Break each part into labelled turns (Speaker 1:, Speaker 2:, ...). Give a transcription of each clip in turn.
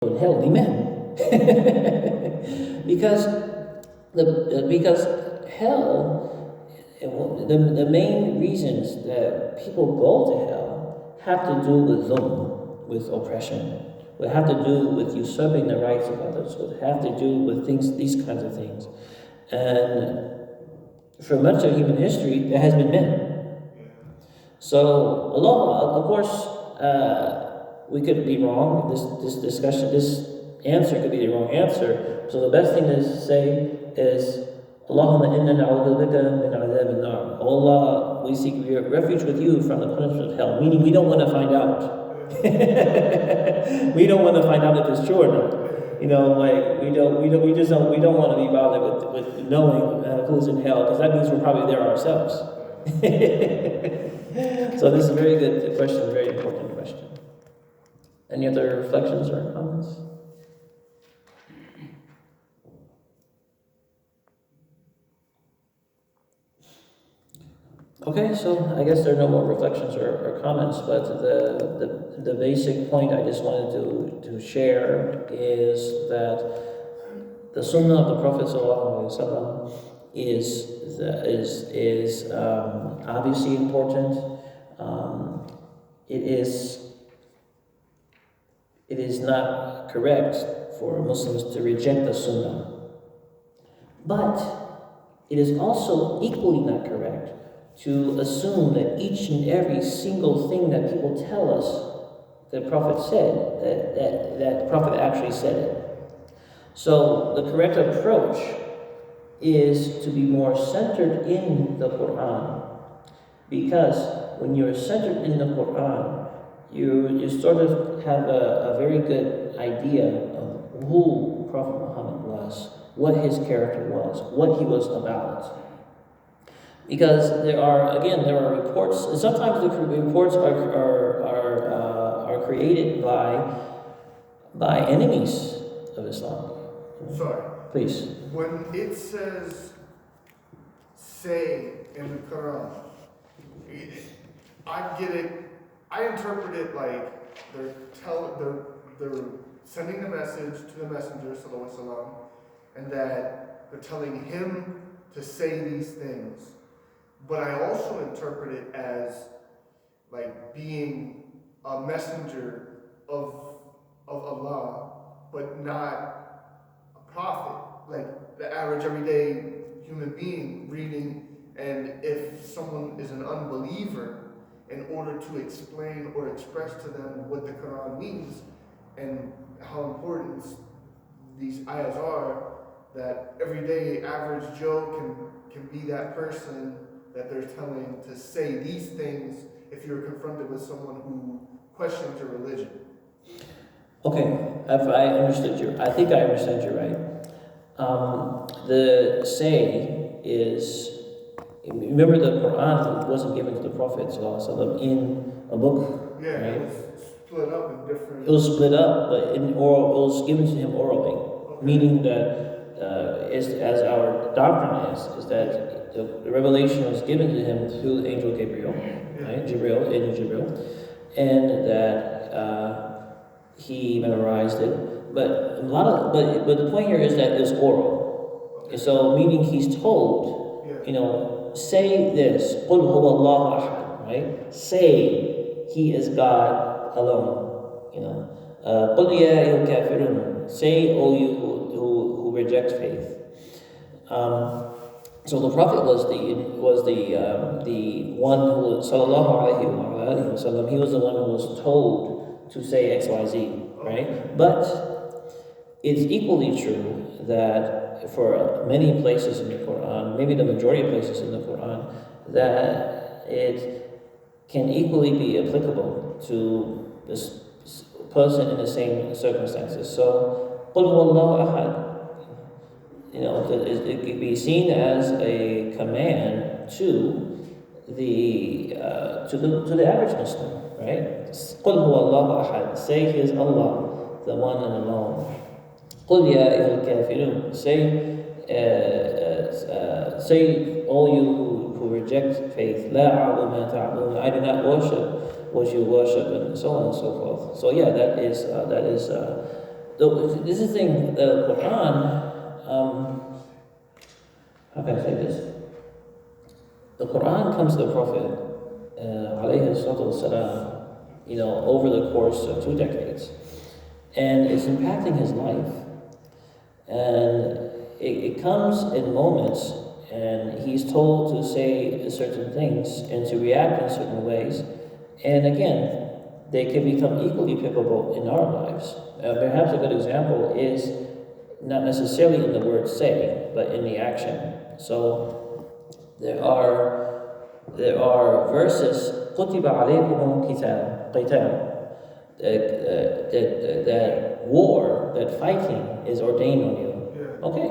Speaker 1: in hell will be men. because because hell, the main reasons that people go to hell have to do with zulm, with oppression, will have to do with usurping the rights of others, will have to do with these kinds of things. And for much of human history, there has been men. So Allah, of course, we could be wrong. This discussion, this answer could be the wrong answer. So the best thing to say is, Allahumma inna na'udhu bika min adhab an-nar. Allah, we seek refuge with you from the punishment of hell. Meaning, we don't want to find out. We don't want to find out if it's true or not. You know, like we don't want to be bothered with knowing who's in hell, because that means we're probably there ourselves. So this is a very good question, a very important question. Any other reflections or comments? Okay, so I guess there are no more reflections or comments, but the basic point I just wanted to share is that the Sunnah of the Prophet ﷺ is obviously important. It is not correct for Muslims to reject the Sunnah, but it is also equally not correct to assume that each and every single thing that people tell us the Prophet said, that the Prophet actually said it. So the correct approach is to be more centered in the Quran, because when you're centered in the Quran, you sort of have a very good idea of who Prophet Muhammad was, what his character was, what he was about. Because there are reports, and sometimes the reports are created by enemies of Islam.
Speaker 2: Sorry.
Speaker 1: Please.
Speaker 2: When it says "say" in the Quran, I interpret it like they're sending the message to the Messenger sallallahu alaihi wasallam, and that they're telling him to say these things. But I also interpret it as like being a messenger of Allah, but not a prophet, like the average everyday human being reading. And if someone is an unbeliever, in order to explain or express to them what the Quran means and how important these ayahs are, that everyday average Joe can be that person that they're telling to say these things if you're confronted with someone who questions your religion.
Speaker 1: Okay, if I understood you, I think I understand you right. The say is, remember the Quran wasn't given to the Prophet ﷺ in a book.
Speaker 2: Yeah,
Speaker 1: right?
Speaker 2: it was split up in different...
Speaker 1: It was split up, but it was given to him orally. Okay. Meaning that, as our doctrine is that the revelation was given to him through the angel Gabriel, right? Angel Jibril, and that he memorized it. But but the point here is that it's oral. Okay. So meaning he's told, say this, قُلْ هُوَ اللَّهُ أَحَدٌ, right? Say he is God alone. قُلْ يَا أَيُّهَا الْكَافِرُونَ, say, O you who reject faith. So the Prophet was the one who, sallallahu alaihi wasallam, he was the one who was told to say X, Y, Z, right? But it's equally true that for many places in the Quran, maybe the majority of places in the Quran, that it can equally be applicable to this person in the same circumstances. So, قُلْ هُوَ اللَّهُ أَحَدٌ, it could be seen as a command to the average Muslim, right? قُلْ هُوَ اللَّهُ أَحَدٌ, say he is Allah, the one and alone. قُلْ يَا أَيُّهَا الْكَافِرُونَ, say all you who reject faith, لَا أَعْبُدُ مَا تَعْبُدُونَ, I do not worship what you worship, and so on and so forth. So yeah, that is this is the thing, the Quran, how can I say this? The Quran comes to the Prophet, alayhi salatu wasalam, over the course of 2 decades. And it's impacting his life. And it comes in moments, and he's told to say certain things and to react in certain ways. And again, they can become equally applicable in our lives. Perhaps a good example is not necessarily in the word say, but in the action. So there are verses كتب عليكم قتال that war, that fighting is ordained on you.
Speaker 2: Yeah.
Speaker 1: Okay,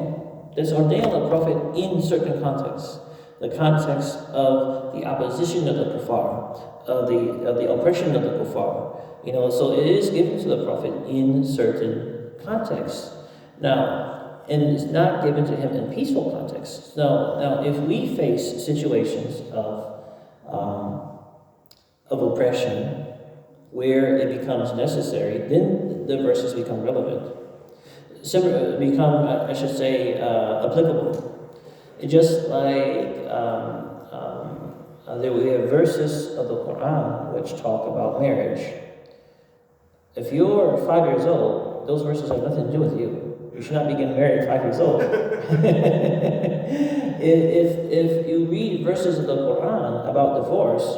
Speaker 1: that's ordained on the Prophet in certain contexts. The context of the opposition of the kuffar, of the oppression of the kuffar. So it is given to the Prophet in certain contexts. Now, and it's not given to him in peaceful contexts. Now, if we face situations of oppression where it becomes necessary, then the verses become relevant. Become, I should say, applicable. It's just like we have verses of the Quran which talk about marriage. If you're 5 years old, those verses have nothing to do with you. You should not be getting married at 5 years old. if you read verses of the Quran about divorce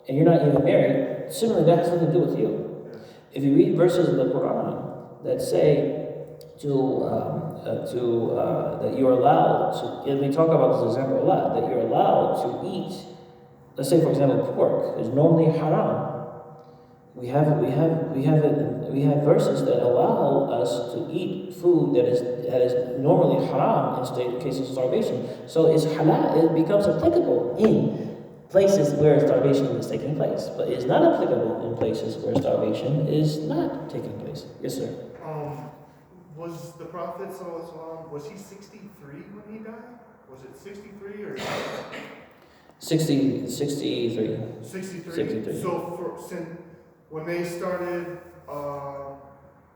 Speaker 1: and you're not even married, similarly, that has nothing to do with you. If you read verses of the Quran that say that you're allowed to, and we talk about this example a lot, that you're allowed to eat, let's say for example pork is normally haram. We have verses that allow us to eat food that is normally haram in cases of starvation. So it's halal. It becomes applicable in places where starvation is taking place, but it's not applicable in places where starvation is not taking place. Yes, sir.
Speaker 2: Was the Prophet was he 63 when he died? Was it 63 or
Speaker 1: 63.
Speaker 2: 63. So when they started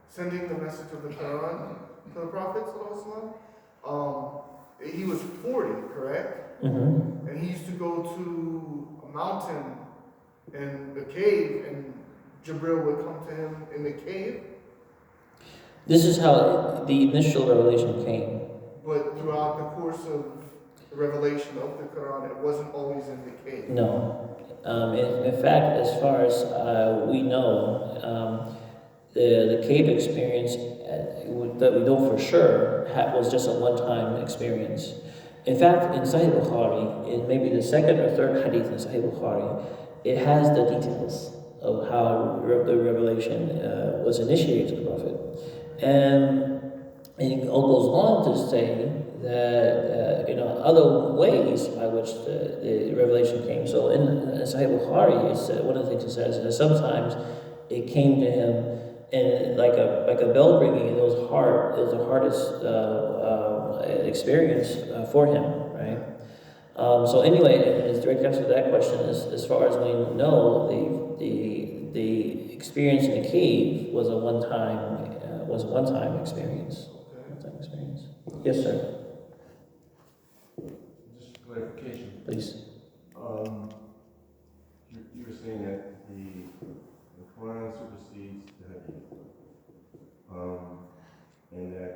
Speaker 2: sending the message of the Quran to the Prophet, he was 40, correct?
Speaker 1: Mm-hmm.
Speaker 2: And he used to go to a mountain and a cave, and Jibril would come to him in the cave.
Speaker 1: This is how the initial revelation came.
Speaker 2: But throughout the course of the revelation of the Quran, it wasn't always in the cave.
Speaker 1: No. In fact, as far as we know, the cave experience that we know for sure was just a one-time experience. In fact, in Sahih Bukhari, in maybe the second or third hadith in Sahih Bukhari, it has the details of how the revelation was initiated to the Prophet. And it goes on to say that other ways by which the revelation came. So in Sahih Bukhari, one of the things it says is that sometimes it came to him and like a bell ringing, and it was the hardest experience for him, right? So anyway, his direct answer to that question is, as far as we know, the experience in the cave was a one-time experience.
Speaker 2: Okay.
Speaker 1: One-time experience. Yes, sir.
Speaker 3: Just clarification.
Speaker 1: Please.
Speaker 3: You were saying that the Quran supersedes the Hadith, and that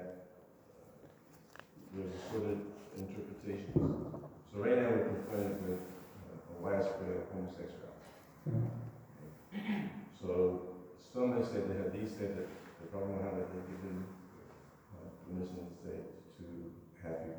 Speaker 3: there's a sort of interpretation. So right now we're confronted with a widespread homosexuality.
Speaker 1: Mm-hmm.
Speaker 3: So some have said the Hadith said that the Prophet Muhammad had given permission to have people